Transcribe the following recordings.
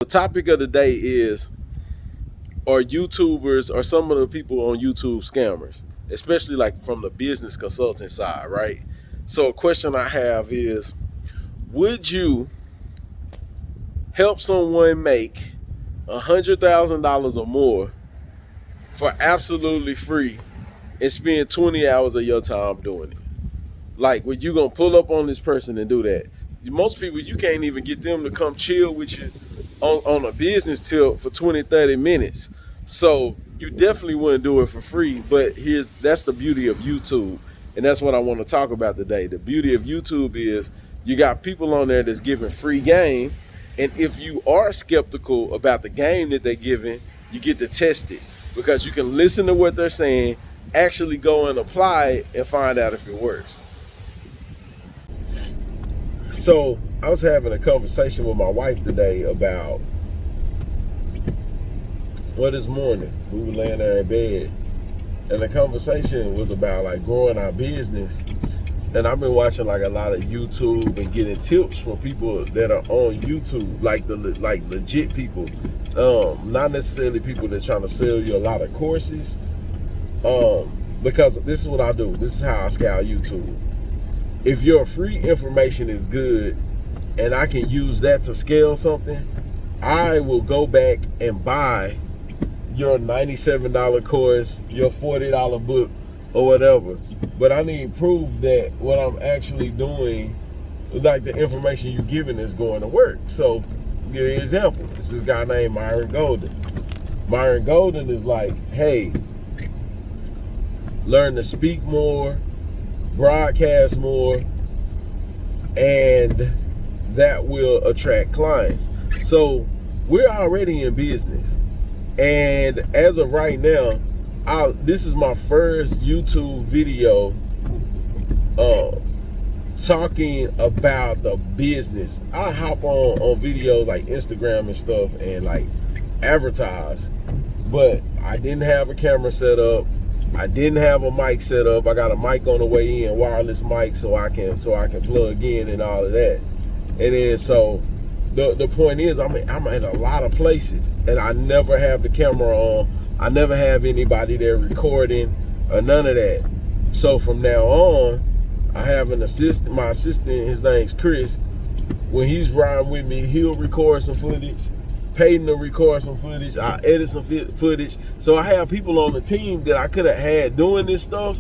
The topic of the day is, are YouTubers or some of the people on YouTube scammers, especially like from the business consulting side, right? So a question I have is, would you help someone make $100,000 or more for absolutely free and spend 20 hours of your time doing it? Like, when you gonna pull up on this person and do that? Most people, you can't even get them to come chill with you on a business tip for 20, 30 minutes. So you definitely wouldn't do it for free. But that's the beauty of YouTube. And that's what I want to talk about today. The beauty of YouTube is you got people on there that's giving free game. And if you are skeptical about the game that they're giving, you get to test it, because you can listen to what they're saying, actually go and apply it, and find out if it works. So I was having a conversation with my wife today about, this morning we were laying there in bed, and the conversation was about like growing our business. And I've been watching like a lot of YouTube and getting tips from people that are on YouTube, like legit people, not necessarily people that are trying to sell you a lot of courses. Because this is what I do. This is how I scale YouTube. If your free information is good and I can use that to scale something, I will go back and buy your $97 course, your $40 book, or whatever. But I need proof that what I'm actually doing, like the information you're giving, is going to work. So, give you an example. It's this guy named Myron Golden. Myron Golden is like, hey, learn to speak more, broadcast more, and that will attract clients. So we're already in business, and as of right now, this is my first YouTube video talking about the business. I hop on videos like Instagram and stuff and like advertise, but I didn't have a camera set up. I didn't have a mic set up. I got a mic on the way in, wireless mic, so I can plug in and all of that. And then so the point is, I'm at a lot of places, and I never have the camera on. I never have anybody there recording or none of that. So from now on, I have an assistant. My assistant, his name's Chris. When he's riding with me, he'll record some footage. Payton to record some footage. I edit some footage. So I have people on the team that I could have had doing this stuff,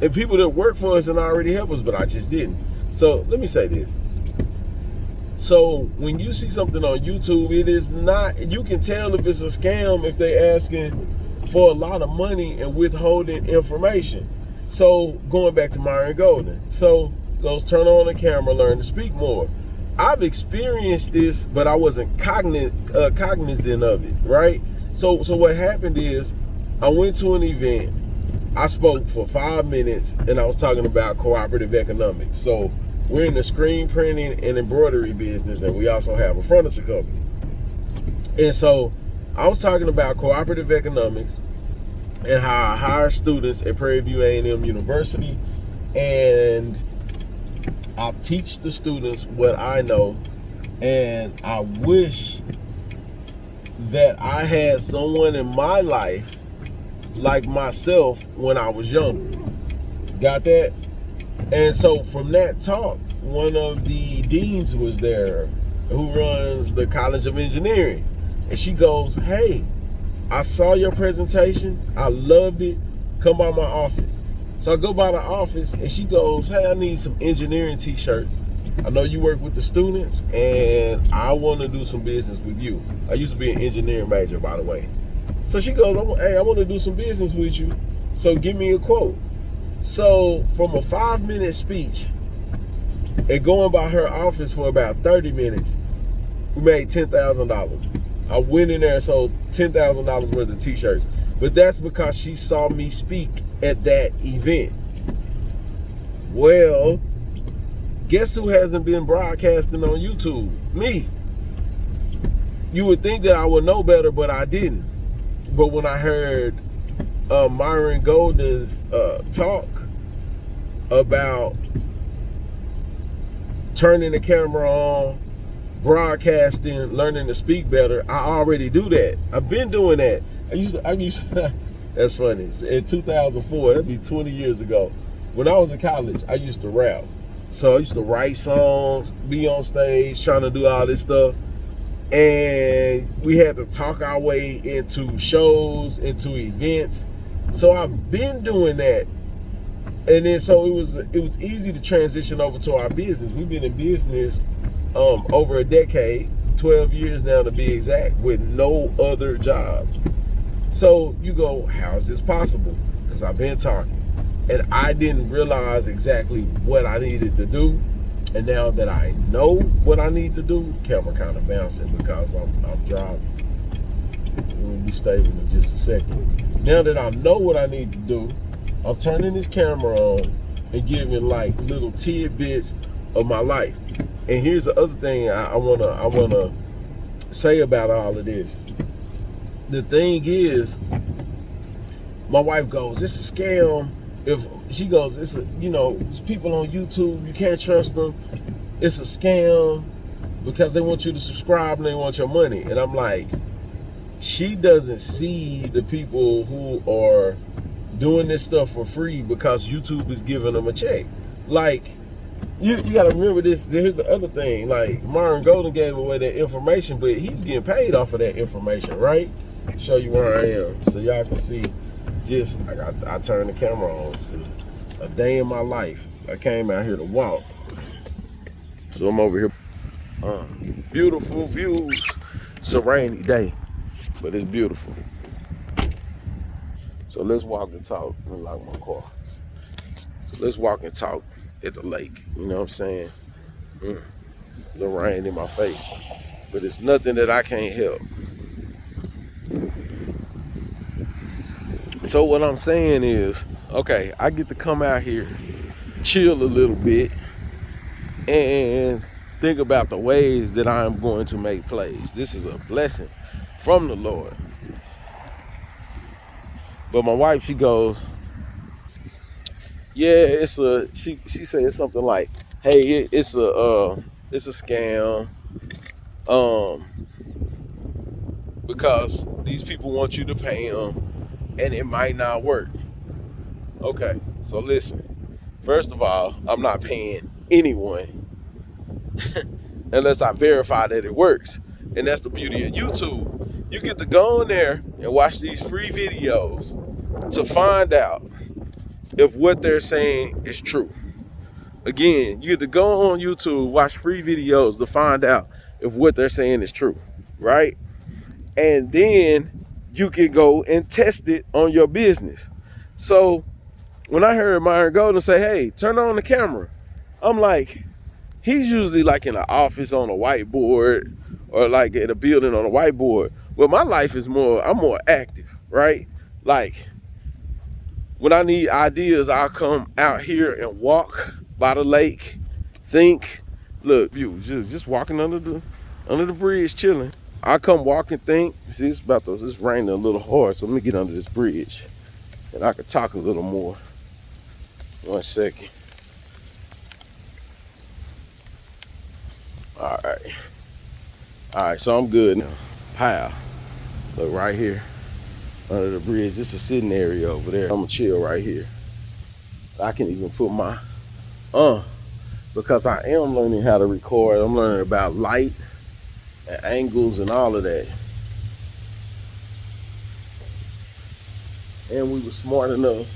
and people that work for us and already help us, but I just didn't. So let me say this. So when you see something on YouTube, it is not, you can tell if it's a scam if they asking for a lot of money and withholding information. So going back to Myron Golden. So goes turn on the camera, learn to speak more. I've experienced this, but I wasn't cognizant of it, right? So what happened is, I went to an event, I spoke for 5 minutes, and I was talking about cooperative economics. So we're in the screen printing and embroidery business, and we also have a furniture company. And so I was talking about cooperative economics and how I hire students at Prairie View A&M University, and I teach the students what I know, and I wish that I had someone in my life like myself when I was younger. Got that? And so from that talk, one of the deans was there who runs the College of Engineering, and she goes, hey, I saw your presentation, I loved it, come by my office. So I go by the office, and she goes, hey, I need some engineering t-shirts. I know you work with the students, and I want to do some business with you. I used to be an engineering major, by the way. So she goes, hey, I want to do some business with you, so give me a quote. So from a 5-minute speech and going by her office for about 30 minutes, we made $10,000. I went in there and sold $10,000 worth of t-shirts. But that's because she saw me speak at that event. Well, guess who hasn't been broadcasting on YouTube? Me. You would think that I would know better, but I didn't. But when I heard Myron Golden's talk about turning the camera on, broadcasting, learning to speak better, I already do that. I've been doing that. I used to that's funny. In 2004, that'd be 20 years ago. When I was in college, I used to rap. So I used to write songs, be on stage, trying to do all this stuff. And we had to talk our way into shows, into events. So I've been doing that. And then so it was easy to transition over to our business. We've been in business over a decade, 12 years now to be exact, with no other jobs. So you go, how is this possible? Because I've been talking. And I didn't realize exactly what I needed to do. And now that I know what I need to do, camera kind of bouncing because I'm driving. We'll be stable in just a second. Now that I know what I need to do, I'm turning this camera on and giving like little tidbits of my life. And here's the other thing I wanna say about all of this. The thing is, my wife goes, "It's a scam." If she goes, "It's a, there's people on YouTube, you can't trust them. It's a scam because they want you to subscribe and they want your money." And I'm like, she doesn't see the people who are doing this stuff for free because YouTube is giving them a check. Like, you got to remember this. Here's the other thing. Like, Myron Golden gave away that information, but he's getting paid off of that information, right? Show you where I am so y'all can see. Just I turned the camera on. So a day in my life. I came out here to walk. So I'm over here. Beautiful views. It's a rainy day, but it's beautiful. So let's walk and talk. Let me lock my car. So let's walk and talk at the lake. You know what I'm saying? The rain in my face. But it's nothing that I can't help. So what I'm saying is, okay, I get to come out here, chill a little bit, and think about the ways that I'm going to make plays. This is a blessing from the Lord. But my wife, she goes, yeah, she said something like, hey, it's a scam, because these people want you to pay them and it might not work. Okay, so listen, first of all, I'm not paying anyone unless I verify that it works. And that's the beauty of YouTube. You get to go in there and watch these free videos to find out if what they're saying is true. Again, you get to go on YouTube, watch free videos to find out if what they're saying is true, right? And then you can go and test it on your business. So when I heard Myron Golden say, hey, turn on the camera, I'm like, he's usually like in an office on a whiteboard or like in a building on a whiteboard. Well, my life is I'm more active, right? Like, when I need ideas, I'll come out here and walk by the lake, think, look, view, just walking under the bridge, chilling. I come walk and think. See, it's raining a little hard, so let me get under this bridge and I can talk a little more. 1 second. All right, so I'm good now. Pow. Look right here under the bridge. This is a sitting area over there. I'm gonna chill right here. I can even put my because I am learning how to record. I'm learning about light and angles and all of that. And we were smart enough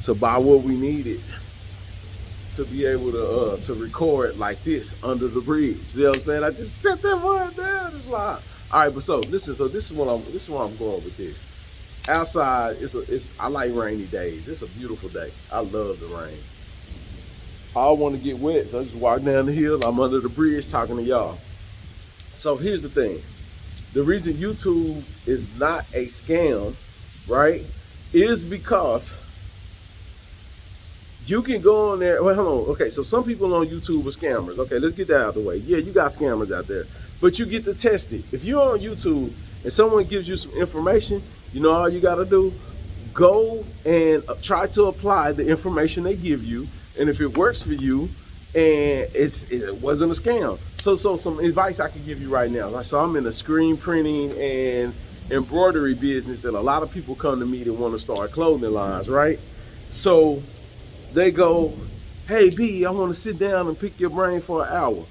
to buy what we needed to be able to record like this under the bridge. You know what I'm saying? I just set that one down. It's like, all right, but so listen. So this is where I'm going with this. Outside, I like rainy days. It's a beautiful day. I love the rain. I want to get wet, so I just walk down the hill. I'm under the bridge talking to y'all. So here's the thing. The reason YouTube is not a scam, right, is because you can go on there. Wait, hold on. Okay, so some people on YouTube are scammers. Okay, let's get that out of the way. Yeah, you got scammers out there, but you get to test it. If you're on YouTube and someone gives you some information, you know all you got to do? Go and try to apply the information they give you. And if it works for you and it wasn't a scam, So some advice I can give you right now. So I'm in the screen printing and embroidery business, and a lot of people come to me that want to start clothing lines, right? So they go, hey B, I want to sit down and pick your brain for an hour.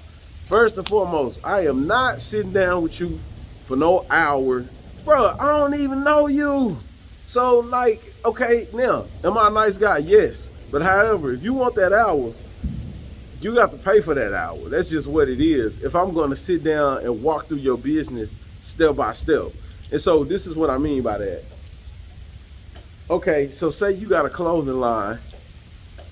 First and foremost, I am not sitting down with you for no hour. Bro, I don't even know you. So like, okay, now, am I a nice guy? Yes. But however, if you want that hour, you got to pay for that hour. That's just what it is. If I'm going to sit down and walk through your business step by step. And so this is what I mean by that. Okay, so say you got a clothing line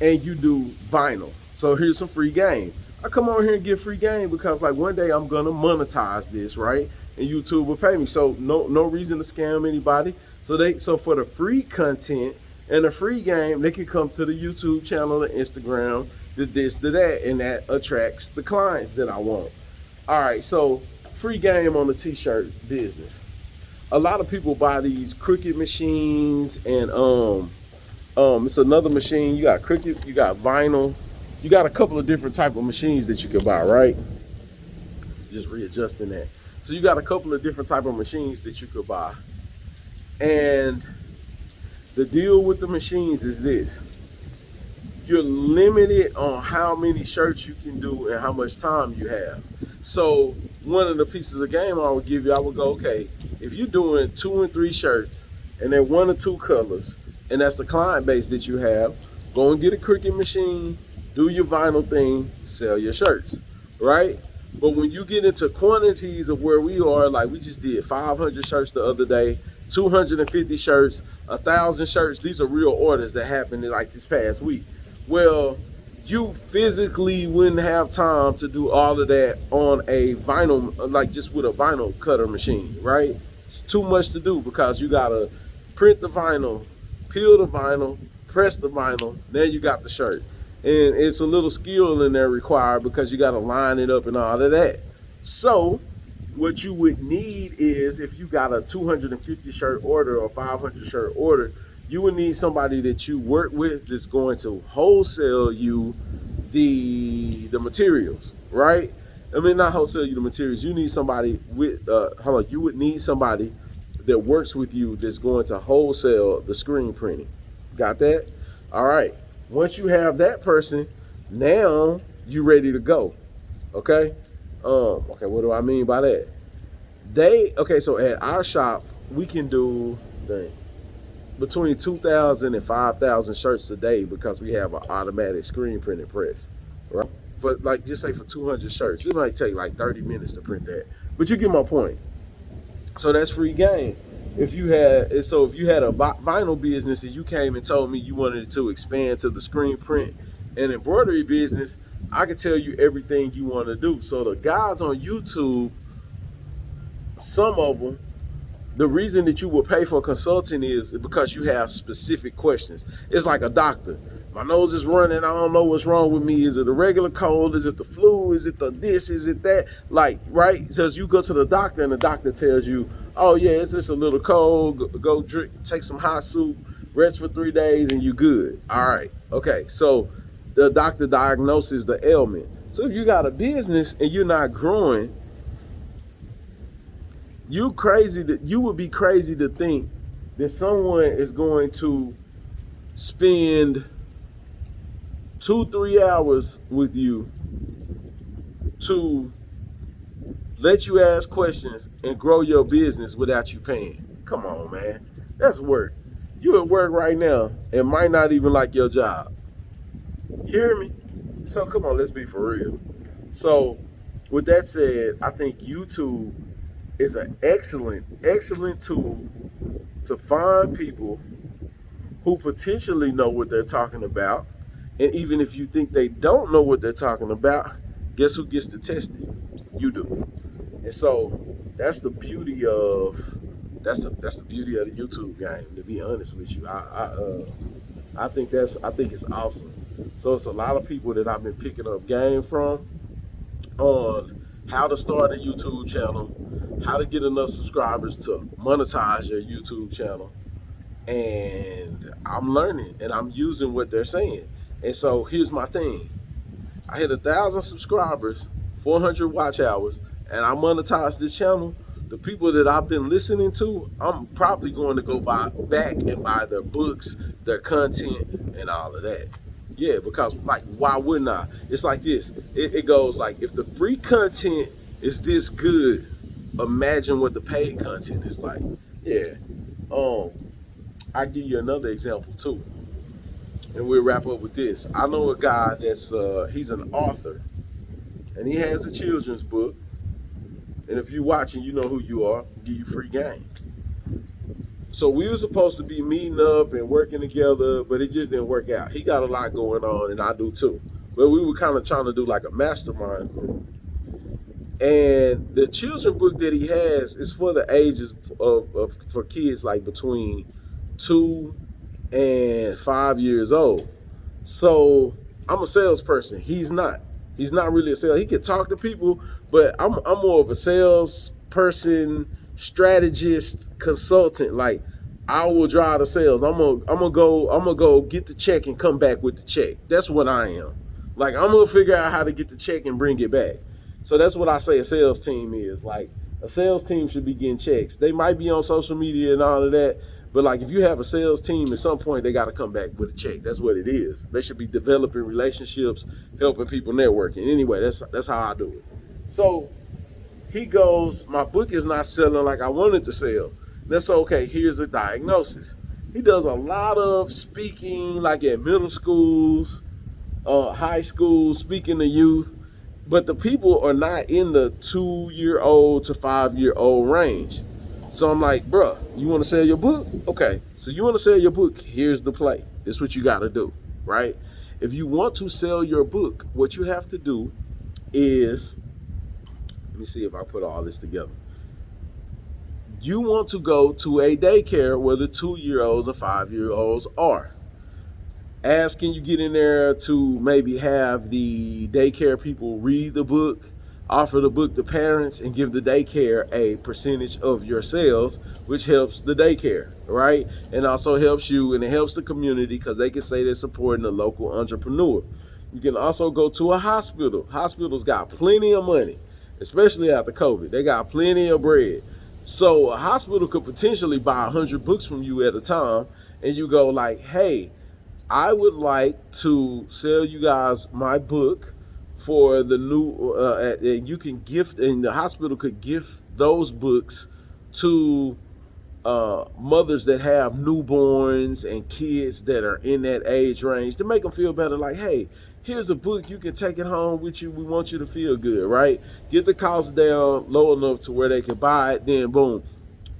and you do vinyl. So here's some free game. I come on here and get free game because like one day I'm gonna monetize this, right? And YouTube will pay me. So no reason to scam anybody. So for the free content and the free game, they can come to the YouTube channel, the Instagram, the this, the that, and that attracts the clients that I want. All right, so free game on the t-shirt business. A lot of people buy these Cricut machines, and it's another machine. You got Cricut, you got vinyl, you got a couple of different type of machines that you can buy, right? Just readjusting that. So you got a couple of different type of machines that you could buy. And the deal with the machines is this. You're limited on how many shirts you can do and how much time you have. So one of the pieces of game I would give you, I would go, okay, if you're doing 2 and 3 shirts and they're 1 or 2 colors, and that's the client base that you have, go and get a Cricut machine, do your vinyl thing, sell your shirts, right? But when you get into quantities of where we are, like we just did 500 shirts the other day, 250 shirts, 1,000 shirts, these are real orders that happened in like this past week. Well, you physically wouldn't have time to do all of that on a vinyl, like just with a vinyl cutter machine, right? It's too much to do because you gotta print the vinyl, peel the vinyl, press the vinyl, then you got the shirt. And it's a little skill in there required because you gotta line it up and all of that. So what you would need is, if you got a 250 shirt order or 500 shirt order, you would need somebody that you work with that's going to wholesale you the materials, right? I mean, not wholesale you the materials. You need somebody with, you would need somebody that works with you that's going to wholesale the screen printing. Got that? All right. Once you have that person, now you ready to go. Okay? Okay, what do I mean by that? So at our shop, we can do between 2,000 and 5,000 shirts a day because we have an automatic screen printing press, right? But like, just say for 200 shirts, it might take like 30 minutes to print that. But you get my point. So that's free game. If you had a vinyl business and you came and told me you wanted to expand to the screen print and embroidery business, I could tell you everything you want to do. So the guys on YouTube, some of them, the reason that you will pay for consulting is because you have specific questions. It's like a doctor. My nose is running. I don't know what's wrong with me. Is it a regular cold? Is it the flu? Is it the this? Is it that? Like, right? So you go to the doctor and the doctor tells you, oh yeah, it's just a little cold. Go drink, take some hot soup, rest for 3 days, and you good. All right. Okay. So the doctor diagnoses the ailment. So if you got a business and you're not growing, you would be crazy to think that someone is going to spend 2-3 hours with you to let you ask questions and grow your business without you paying. Come on, man. That's work. You at work right now and might not even like your job. You hear me? So come on, let's be for real. So with that said, I think YouTube is an excellent tool to find people who potentially know what they're talking about. And even if you think they don't know what they're talking about, guess who gets to test it? You do. And so that's the beauty of the YouTube game, to be honest with you. I think it's awesome. So it's a lot of people that I've been picking up game from on how to start a YouTube channel, how to get enough subscribers to monetize your YouTube channel. And I'm learning and I'm using what they're saying. And so here's my thing. I hit 1,000 subscribers 400 watch hours, and I monetize this channel, the people that I've been listening to, I'm probably going to go back and buy their books, their content, and all of that. Yeah, because like, why wouldn't I? It's like this. It goes like, if the free content is this good, imagine what the paid content is like. Yeah. I'll give you another example too, and we'll wrap up with this. I know a guy that's he's an author, and he has a children's book. And if you're watching, you know who you are. Give you free game. So we were supposed to be meeting up and working together, but it just didn't work out. He got a lot going on, and I do too. But we were kind of trying to do like a mastermind group. And the children's book that he has is for the ages for kids like between 2 and 5 years old. So I'm a salesperson. He's not. He's not really a sales. He can talk to people, but I'm more of a salesperson, strategist, consultant. Like, I will drive the sales. I'm gonna go get the check and come back with the check. That's what I am. Like, I'm gonna figure out how to get the check and bring it back. So that's what I say a sales team is. Like, a sales team should be getting checks. They might be on social media and all of that, but like, if you have a sales team, at some point they got to come back with a check. That's what it is. They should be developing relationships, helping people networking. Anyway, that's how I do it. So he goes, my book is not selling like I wanted to sell. That's okay. Here's a diagnosis. He does a lot of speaking, like at middle schools, high schools, speaking to youth. But the people are not in the 2-year-old to 5-year-old range. So I'm like, bruh, you want to sell your book? Okay, so you want to sell your book, here's the play. This is what you got to do, right? If you want to sell your book, what you have to do is, let me see if I put all this together. You want to go to a daycare where the 2-year-olds and 5-year-olds are. Ask, can you get in there to maybe have the daycare people read the book, offer the book to parents, and give the daycare a percentage of your sales, which helps the daycare, right? And also helps you, and it helps the community because they can say they're supporting a local entrepreneur. You can also go to a hospital. Hospitals got plenty of money, especially after COVID. They got plenty of bread. So a hospital could potentially buy 100 books from you at a time, and you go like, hey, I would like to sell you guys my book for the new, and you can gift, and the hospital could gift those books to mothers that have newborns and kids that are in that age range to make them feel better. Like, hey, here's a book, you can take it home with you. We want you to feel good, right? Get the cost down low enough to where they can buy it. Then boom,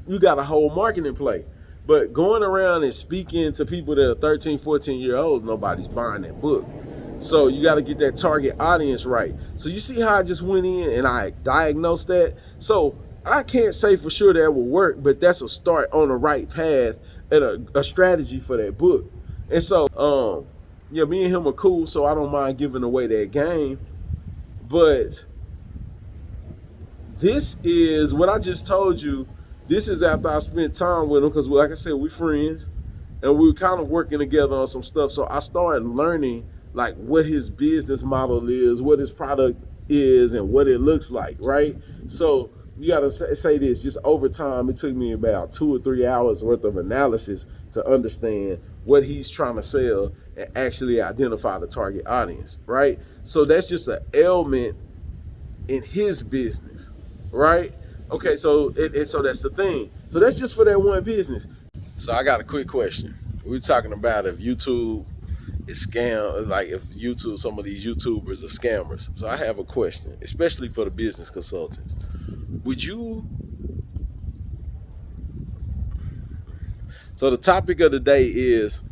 you got a whole marketing play. But going around and speaking to people that are 13, 14 year olds, nobody's buying that book. So you got to get that target audience right. So you see how I just went in and I diagnosed that? So I can't say for sure that will work, but that's a start on the right path and a strategy for that book. And so, yeah, me and him are cool, so I don't mind giving away that game. But this is what I just told you. This is after I spent time with him because, like I said, we're friends and we were kind of working together on some stuff. So I started learning like what his business model is, what his product is, and what it looks like, right? So you got to say this, just over time, it took me about 2 or 3 hours worth of analysis to understand what he's trying to sell and actually identify the target audience, right? So that's just an element in his business, right? Okay, so so that's the thing. So that's just for that one business. So I got a quick question. We're talking about if YouTube is scam, like if YouTube, some of these YouTubers are scammers. So I have a question, especially for the business consultants. Would you? So the topic of the day is,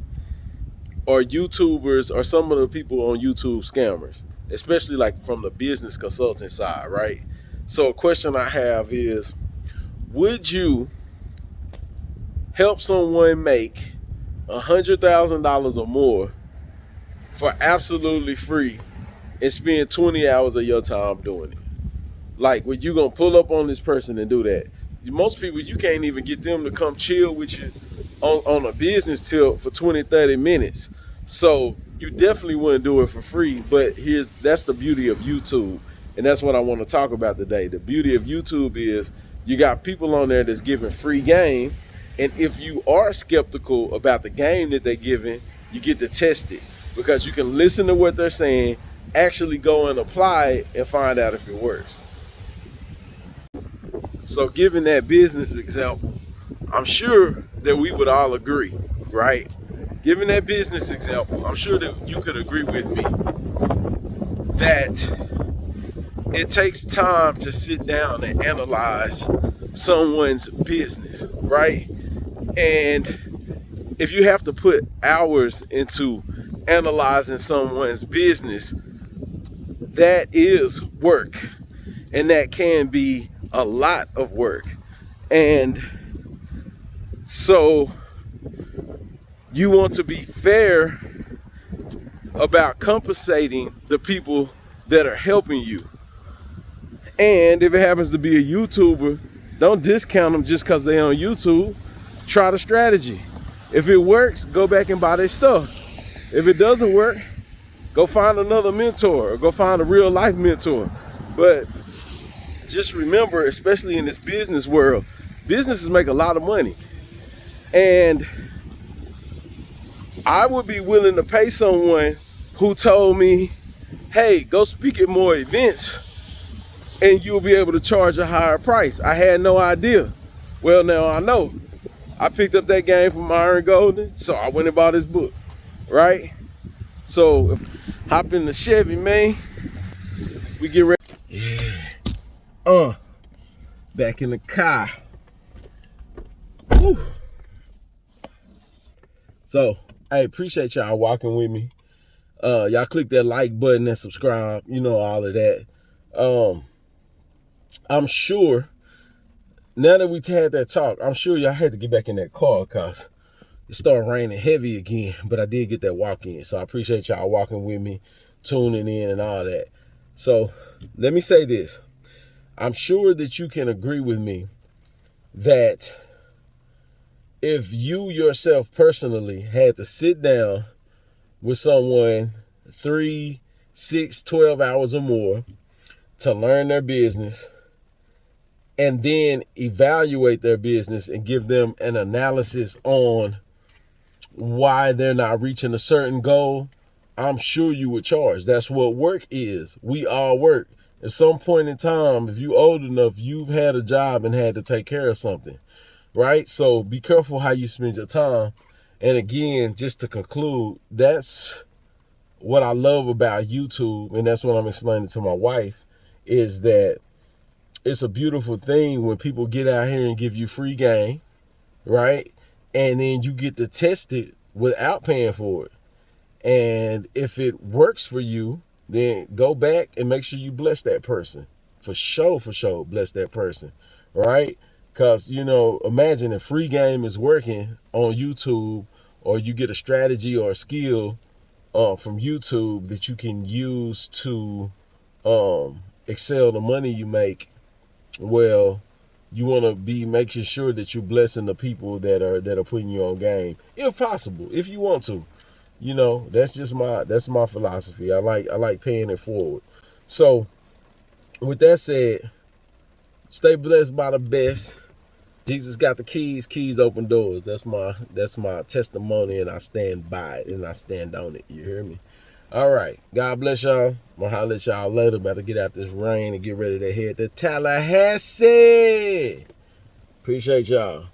are YouTubers or some of the people on YouTube scammers, especially like from the business consulting side, right? So a question I have is, would you help someone make $100,000 or more for absolutely free and spend 20 hours of your time doing it? Like, when you gonna pull up on this person and do that? Most people, you can't even get them to come chill with you on a business tilt for 20, 30 minutes. So you definitely wouldn't do it for free, but that's the beauty of YouTube. And that's what I want to talk about today. The beauty of YouTube is you got people on there that's giving free game. And if you are skeptical about the game that they're giving, you get to test it, because you can listen to what they're saying, actually go and apply it and find out if it works. So given that business example, I'm sure that we would all agree, right? Given that business example, I'm sure that you could agree with me that it takes time to sit down and analyze someone's business, right? And if you have to put hours into analyzing someone's business, that is work, and that can be a lot of work. And so you want to be fair about compensating the people that are helping you. And if it happens to be a YouTuber, don't discount them just because they're on YouTube. Try the strategy. If it works, go back and buy their stuff. If it doesn't work, go find another mentor or go find a real life mentor. But just remember, especially in this business world, businesses make a lot of money. And I would be willing to pay someone who told me, hey, go speak at more events and you'll be able to charge a higher price. I had no idea. Well, now I know. I picked up that game from Myron Golden, so I went and bought his book, right? So hop in the Chevy, man. We get ready. Yeah. Back in the car. Woo. So, I appreciate y'all walking with me. Y'all click that like button and subscribe. You know, all of that. I'm sure, now that we've had that talk, I'm sure y'all had to get back in that car because it started raining heavy again. But I did get that walk in. So I appreciate y'all walking with me, tuning in and all that. So let me say this. I'm sure that you can agree with me that if you yourself personally had to sit down with someone 3, 6, 12 hours or more to learn their business and then evaluate their business and give them an analysis on why they're not reaching a certain goal, I'm sure you would charge. That's what work is. We all work. At some point in time, if you're old enough, you've had a job and had to take care of something, right? So be careful how you spend your time. And again, just to conclude, that's what I love about YouTube, and that's what I'm explaining to my wife, is that it's a beautiful thing when people get out here and give you free game, right? And then you get to test it without paying for it. And if it works for you, then go back and make sure you bless that person. For sure, bless that person, right? Because, you know, imagine if free game is working on YouTube, or you get a strategy or a skill from YouTube that you can use to excel the money you make. Well, you want to be making sure that you're blessing the people that are putting you on game, if possible, if you want to. You know, that's my philosophy. I like paying it forward. So with that said, stay blessed by the best. Jesus got the keys. Keys open doors. That's my testimony, and I stand by it and I stand on it. You hear me? All right. God bless y'all. I'm gonna holler at y'all later. About to get out this rain and get ready to head to Tallahassee. Appreciate y'all.